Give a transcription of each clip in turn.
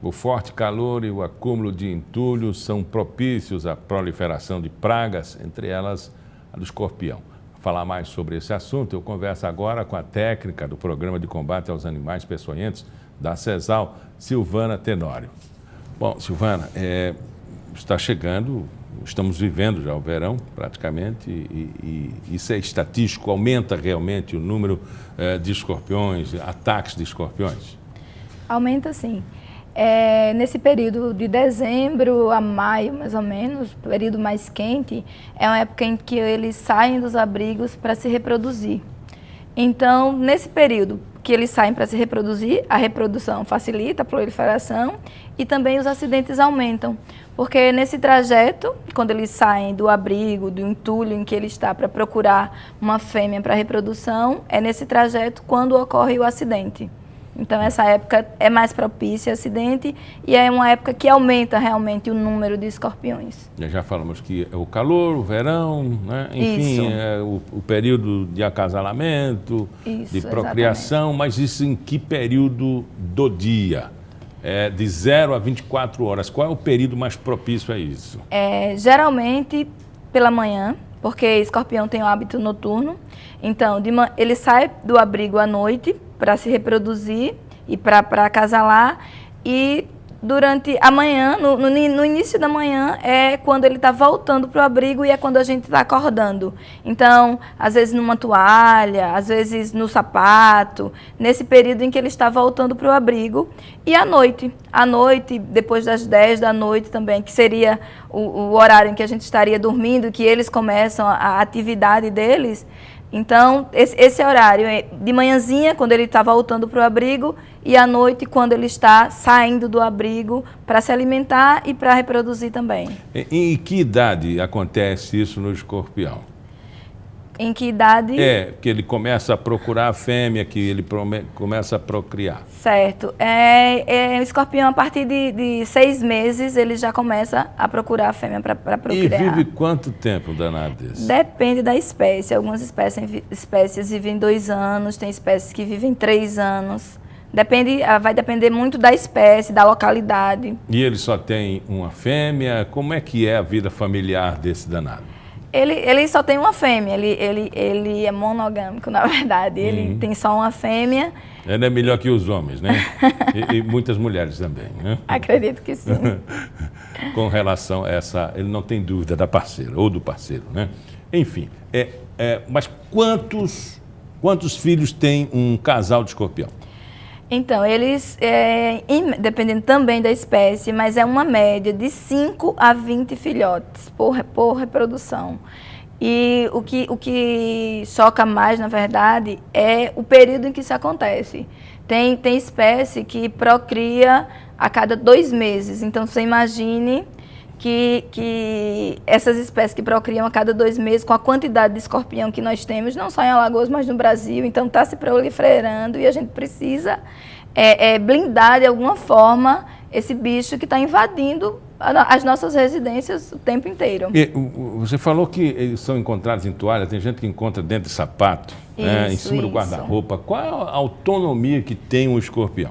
O forte calor e o acúmulo de entulho são propícios à proliferação de pragas, entre elas a do escorpião. Para falar mais sobre esse assunto, eu converso agora com a técnica do Programa de Combate aos Animais Peçonhentos da CESAL, Silvana Tenório. Bom, Silvana, está chegando, estamos vivendo já o verão praticamente e isso é estatístico, aumenta realmente o número de escorpiões, ataques de escorpiões? Aumenta sim. Nesse período de dezembro a maio, mais ou menos, período mais quente, é uma época em que eles saem dos abrigos para se reproduzir. Então, nesse período que eles saem para se reproduzir, a reprodução facilita a proliferação e também os acidentes aumentam. Porque nesse trajeto, quando eles saem do abrigo, do entulho em que ele está para procurar uma fêmea para reprodução, é nesse trajeto quando ocorre o acidente. Então, essa época é mais propícia a acidente e é uma época que aumenta realmente o número de escorpiões. Já falamos que é o calor, o verão, né? Enfim, o período de acasalamento, de procriação, exatamente. Mas isso em que período do dia? De 0 a 24 horas, qual é o período mais propício a isso? Geralmente pela manhã, porque escorpião tem o hábito noturno. Então, ele sai do abrigo à noite para se reproduzir e para acasalar. E durante a manhã, no início da manhã, é quando ele está voltando para o abrigo e é quando a gente está acordando. Então, às vezes numa toalha, às vezes no sapato, nesse período em que ele está voltando para o abrigo. E à noite, depois das 10 da noite também, que seria o horário em que a gente estaria dormindo, que eles começam a atividade deles. Então, esse horário é de manhãzinha, quando ele está voltando para o abrigo, e à noite, quando ele está saindo do abrigo para se alimentar e para reproduzir também. Em que idade acontece isso no escorpião? Em que idade? Que ele começa a procurar a fêmea, que ele começa a procriar. Certo. O escorpião, a partir de 6 meses, ele já começa a procurar a fêmea para procriar. E vive quanto tempo, danado desse? Depende da espécie. Algumas espécies vivem 2 anos, tem espécies que vivem 3 anos. Vai depender muito da espécie, da localidade. E ele só tem uma fêmea? Como é que é a vida familiar desse danado? Ele só tem uma fêmea, ele é monogâmico, na verdade. Ele tem só uma fêmea. Ele é melhor que os homens, né? e muitas mulheres também, né? Acredito que sim. Com relação a essa, ele não tem dúvida da parceira ou do parceiro, né? Enfim, mas quantos filhos tem um casal de escorpião? Então, eles, dependendo também da espécie, mas é uma média de 5 a 20 filhotes por reprodução. E o que choca mais, na verdade, é o período em que isso acontece. Tem espécie que procria a cada 2 meses. Então, você imagine que essas espécies que procriam a cada 2 meses, com a quantidade de escorpião que nós temos, não só em Alagoas, mas no Brasil, então está se proliferando e a gente precisa blindar de alguma forma esse bicho que está invadindo as nossas residências o tempo inteiro. E você falou que eles são encontrados em toalha, tem gente que encontra dentro de sapato, em cima do guarda-roupa. Qual é a autonomia que tem um escorpião?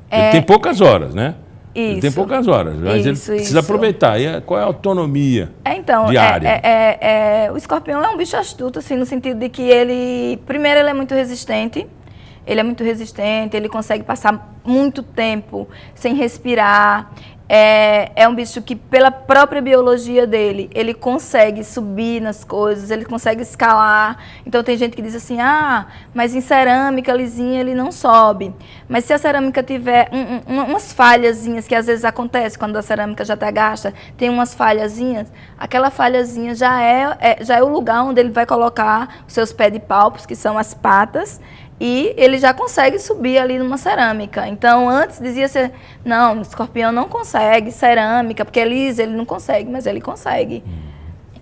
Ele tem poucas horas, né? Ele tem poucas horas, mas ele precisa aproveitar. E qual é a autonomia diária? O escorpião é um bicho astuto, assim, no sentido de que primeiro, ele é muito resistente. Ele consegue passar muito tempo sem respirar. É um bicho que, pela própria biologia dele, ele consegue subir nas coisas, ele consegue escalar. Então, tem gente que diz assim, mas em cerâmica lisinha ele não sobe. Mas se a cerâmica tiver umas falhazinhas, que às vezes acontece quando a cerâmica já está gasta, tem umas falhazinhas, aquela falhazinha já é o lugar onde ele vai colocar os seus pedipalpos, que são as patas, e ele já consegue subir ali numa cerâmica. Então, antes dizia-se, não, o escorpião não consegue cerâmica, porque é liso, ele não consegue, mas ele consegue.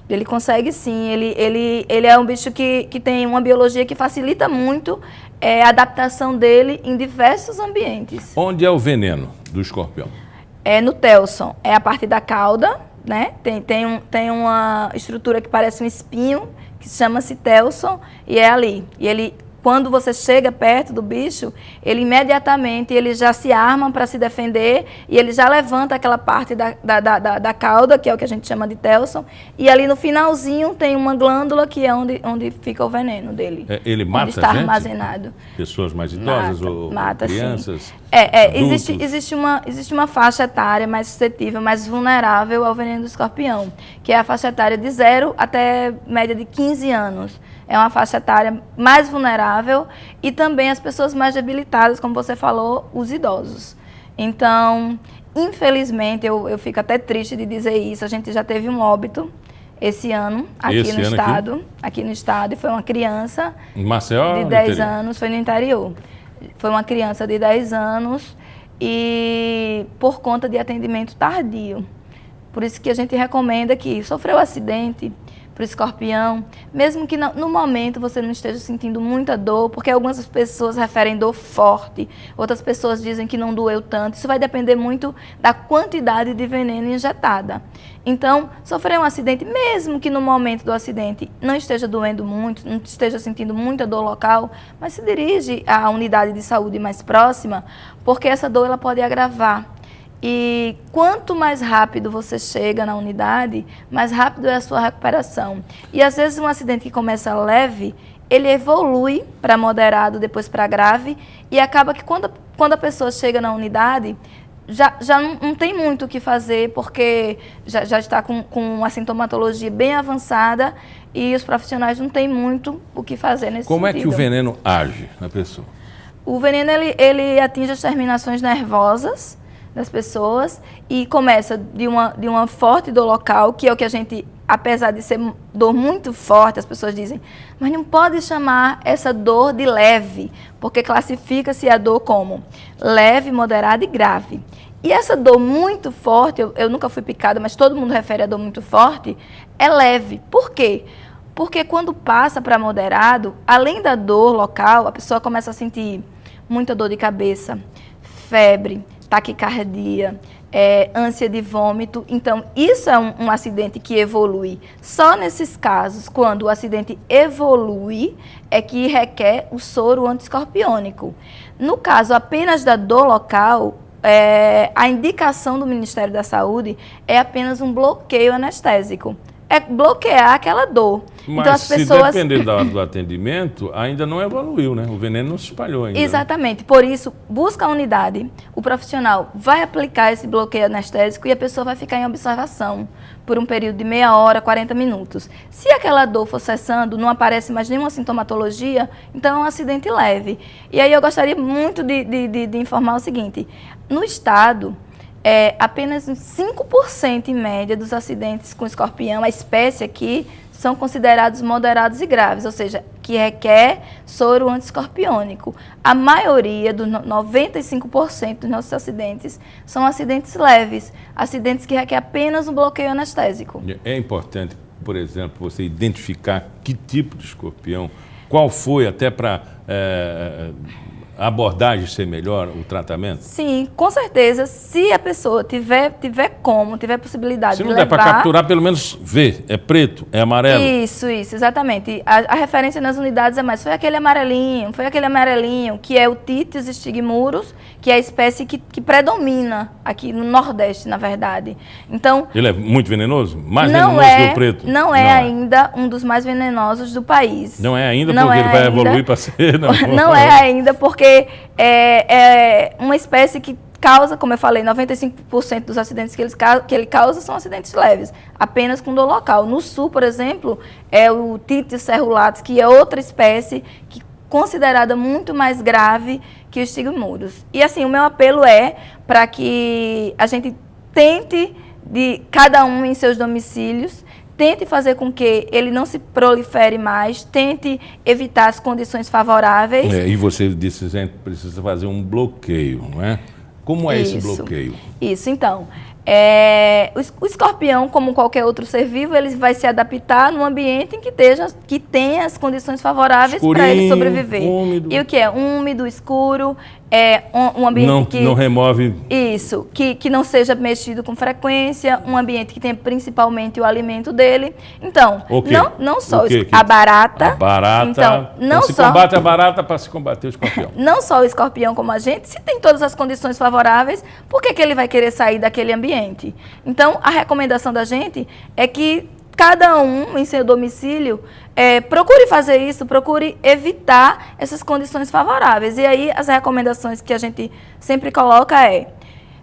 Ele consegue sim, ele é um bicho que tem uma biologia que facilita muito a adaptação dele em diversos ambientes. Onde é o veneno do escorpião? É no telson, é a parte da cauda, né? Tem uma estrutura que parece um espinho, que chama-se telson, e é ali. E ele, quando você chega perto do bicho, ele imediatamente ele já se arma para se defender e ele já levanta aquela parte da cauda, que é o que a gente chama de telson, e ali no finalzinho tem uma glândula que é onde fica o veneno dele. Ele mata onde está gente? Armazenado. Pessoas mais idosas ou crianças? Sim. Existe uma faixa etária mais suscetível, mais vulnerável ao veneno do escorpião, que é a faixa etária de 0 até média de 15 anos. É uma faixa etária mais vulnerável e também as pessoas mais debilitadas, como você falou, os idosos. Então, infelizmente, eu fico até triste de dizer isso, a gente já teve um óbito esse ano, aqui no estado, e foi uma criança em Maceió, de 10 anos, foi no interior. Foi uma criança de 10 anos e por conta de atendimento tardio. Por isso que a gente recomenda que sofreu acidente para o escorpião, mesmo que no momento você não esteja sentindo muita dor, porque algumas pessoas referem dor forte, outras pessoas dizem que não doeu tanto. Isso vai depender muito da quantidade de veneno injetada. Então, sofrer um acidente, mesmo que no momento do acidente não esteja doendo muito, não esteja sentindo muita dor local, mas se dirige à unidade de saúde mais próxima, porque essa dor ela pode agravar. E quanto mais rápido você chega na unidade, mais rápido é a sua recuperação. E às vezes um acidente que começa leve, ele evolui para moderado, depois para grave, e acaba que quando a pessoa chega na unidade, já não tem muito o que fazer, porque já está com a sintomatologia bem avançada e os profissionais não têm muito o que fazer nesse sentido. Como é que o veneno age na pessoa? O veneno ele atinge as terminações nervosas das pessoas e começa de uma forte dor local, que é o que a gente, apesar de ser dor muito forte, as pessoas dizem, mas não pode chamar essa dor de leve, porque classifica-se a dor como leve, moderada e grave. E essa dor muito forte, eu nunca fui picada, mas todo mundo refere a dor muito forte, é leve. Por quê? Porque quando passa para moderado, além da dor local, a pessoa começa a sentir muita dor de cabeça, febre, taquicardia, ânsia de vômito. Então, isso é um acidente que evolui. Só nesses casos, quando o acidente evolui, é que requer o soro antiescorpiônico. No caso apenas da dor local, a indicação do Ministério da Saúde é apenas um bloqueio anestésico. É bloquear aquela dor. Mas então, as pessoas... se depender da hora do atendimento, ainda não evoluiu, né? O veneno não se espalhou ainda. Exatamente. Por isso, busca a unidade, o profissional vai aplicar esse bloqueio anestésico e a pessoa vai ficar em observação por um período de meia hora, 40 minutos. Se aquela dor for cessando, não aparece mais nenhuma sintomatologia, então é um acidente leve. E aí eu gostaria muito de informar o seguinte, no estado... apenas 5% em média dos acidentes com escorpião, a espécie aqui, são considerados moderados e graves, ou seja, que requer soro antiescorpiônico. A maioria, dos 95% dos nossos acidentes, são acidentes leves, acidentes que requerem apenas um bloqueio anestésico. É importante, por exemplo, você identificar que tipo de escorpião, qual foi até para... a abordagem ser melhor, o tratamento? Sim, com certeza. Se a pessoa tiver possibilidade de levar... Se não der para capturar, pelo menos ver. É preto, é amarelo? Isso, exatamente. A referência nas unidades é mais, foi aquele amarelinho, que é o Titis stigmurus, que é a espécie que predomina aqui no Nordeste, na verdade. Então... Ele é muito venenoso? Mais venenoso que o preto? Não é ainda um dos mais venenosos do país. Não é ainda porque ele vai evoluir para ser... Não é ainda porque é uma espécie que causa, como eu falei, 95% dos acidentes que ele causa são acidentes leves, apenas com dor local. No sul, por exemplo, é o Titis cerulatus, que é outra espécie que considerada muito mais grave que os stigmurus. E assim, o meu apelo é para que a gente tente, de cada um em seus domicílios, tente fazer com que ele não se prolifere mais, tente evitar as condições favoráveis. E você disse que a gente precisa fazer um bloqueio, não é? Como é esse bloqueio? Isso, então. O escorpião, como qualquer outro ser vivo, ele vai se adaptar num ambiente em que tenha as condições favoráveis para ele sobreviver. Úmido. E o que é? Úmido, escuro. um ambiente não remove... Isso, que não seja mexido com frequência, um ambiente que tenha principalmente o alimento dele. Então, não só a barata... A barata... Então, não se só, combate a barata para se combater o escorpião. Não só o escorpião como a gente, se tem todas as condições favoráveis, por que ele vai querer sair daquele ambiente? Então, a recomendação da gente é que cada um, em seu domicílio, procure fazer isso, procure evitar essas condições favoráveis. E aí, as recomendações que a gente sempre coloca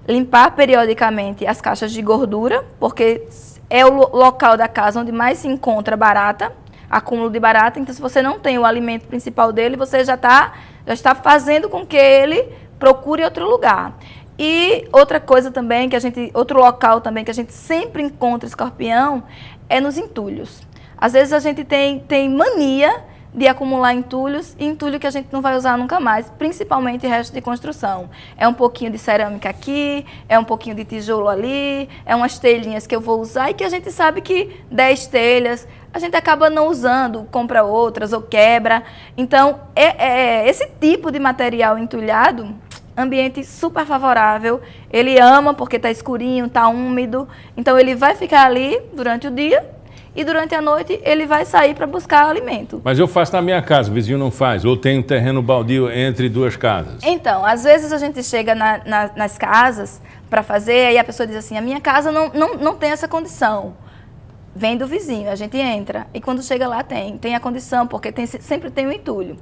limpar periodicamente as caixas de gordura, porque é o local da casa onde mais se encontra barata, acúmulo de barata. Então, se você não tem o alimento principal dele, você já está fazendo com que ele procure outro lugar. E outra coisa também, outro local também que a gente sempre encontra escorpião é nos entulhos. Às vezes a gente tem mania de acumular entulhos, e entulho que a gente não vai usar nunca mais, principalmente resto de construção. É um pouquinho de cerâmica aqui, é um pouquinho de tijolo ali, é umas telhinhas que eu vou usar e que a gente sabe que 10 telhas a gente acaba não usando, compra outras ou quebra. Então, esse tipo de material entulhado, ambiente super favorável, ele ama porque está escurinho, está úmido, então ele vai ficar ali durante o dia e durante a noite ele vai sair para buscar alimento. Mas eu faço na minha casa, o vizinho não faz, ou tem um terreno baldio entre duas casas. Então, às vezes a gente chega nas casas para fazer, aí a pessoa diz assim, a minha casa não tem essa condição. Vem do vizinho, a gente entra, e quando chega lá tem a condição, porque sempre tem um entulho.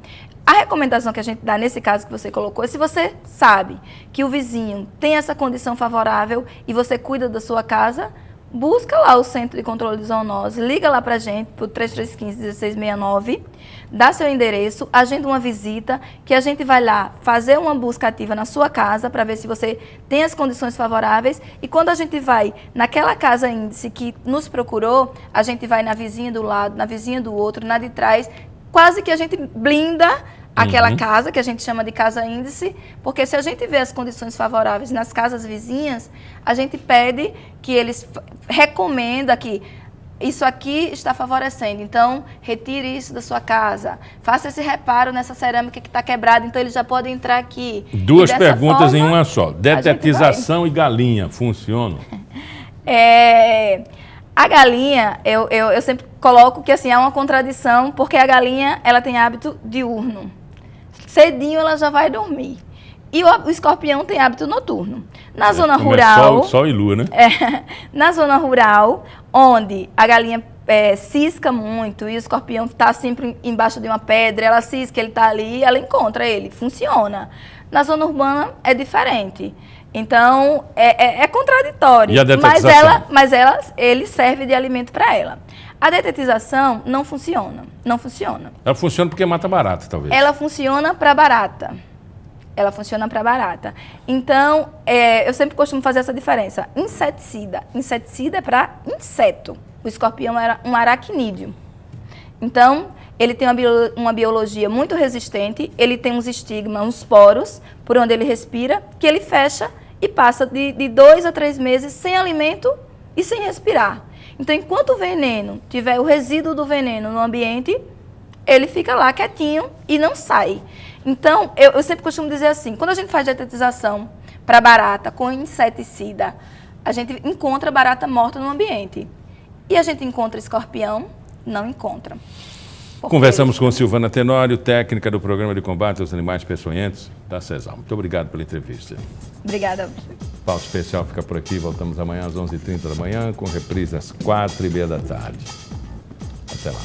A recomendação que a gente dá nesse caso que você colocou é se você sabe que o vizinho tem essa condição favorável e você cuida da sua casa, busca lá o Centro de Controle de Zoonose, liga lá pra gente, pro 3315-1669, dá seu endereço, agenda uma visita, que a gente vai lá fazer uma busca ativa na sua casa para ver se você tem as condições favoráveis, e quando a gente vai naquela casa índice que nos procurou, a gente vai na vizinha do lado, na vizinha do outro, na de trás, quase que a gente blinda aquela casa, que a gente chama de casa índice, porque se a gente vê as condições favoráveis nas casas vizinhas, a gente pede que eles recomenda que isso aqui está favorecendo, então retire isso da sua casa, faça esse reparo nessa cerâmica que está quebrada, então eles já podem entrar aqui. Duas perguntas em uma só. Detetização e galinha funcionam? A galinha, eu sempre coloco que assim, é uma contradição, porque a galinha ela tem hábito diurno. Cedinho ela já vai dormir. E o escorpião tem hábito noturno. Na zona rural... Sol e lua, né? Na zona rural, onde a galinha cisca muito e o escorpião está sempre embaixo de uma pedra, ela cisca, ele está ali, ela encontra ele, funciona. Na zona urbana é diferente. Então, é contraditório. E a detetização? Mas ele serve de alimento para ela. A detetização não funciona. Não funciona. Ela funciona porque mata barata, talvez. Ela funciona para barata. Ela funciona para barata. Então, eu sempre costumo fazer essa diferença. Inseticida. Inseticida é para inseto. O escorpião era um aracnídeo. Então, ele tem uma biologia muito resistente, ele tem uns estigmas, uns poros, por onde ele respira, que ele fecha e passa de 2 a 3 meses sem alimento e sem respirar. Então, enquanto o veneno tiver o resíduo do veneno no ambiente, ele fica lá quietinho e não sai. Então, eu sempre costumo dizer assim, quando a gente faz detetização para barata com inseticida, a gente encontra barata morta no ambiente. E a gente encontra escorpião, não encontra. Conversamos com Silvana Tenório, técnica do Programa de Combate aos Animais Peçonhentos da CESAL. Muito obrigado pela entrevista. Obrigada. Pauta especial fica por aqui. Voltamos amanhã às 11h30 da manhã, com reprise às 4h30 da tarde. Até lá.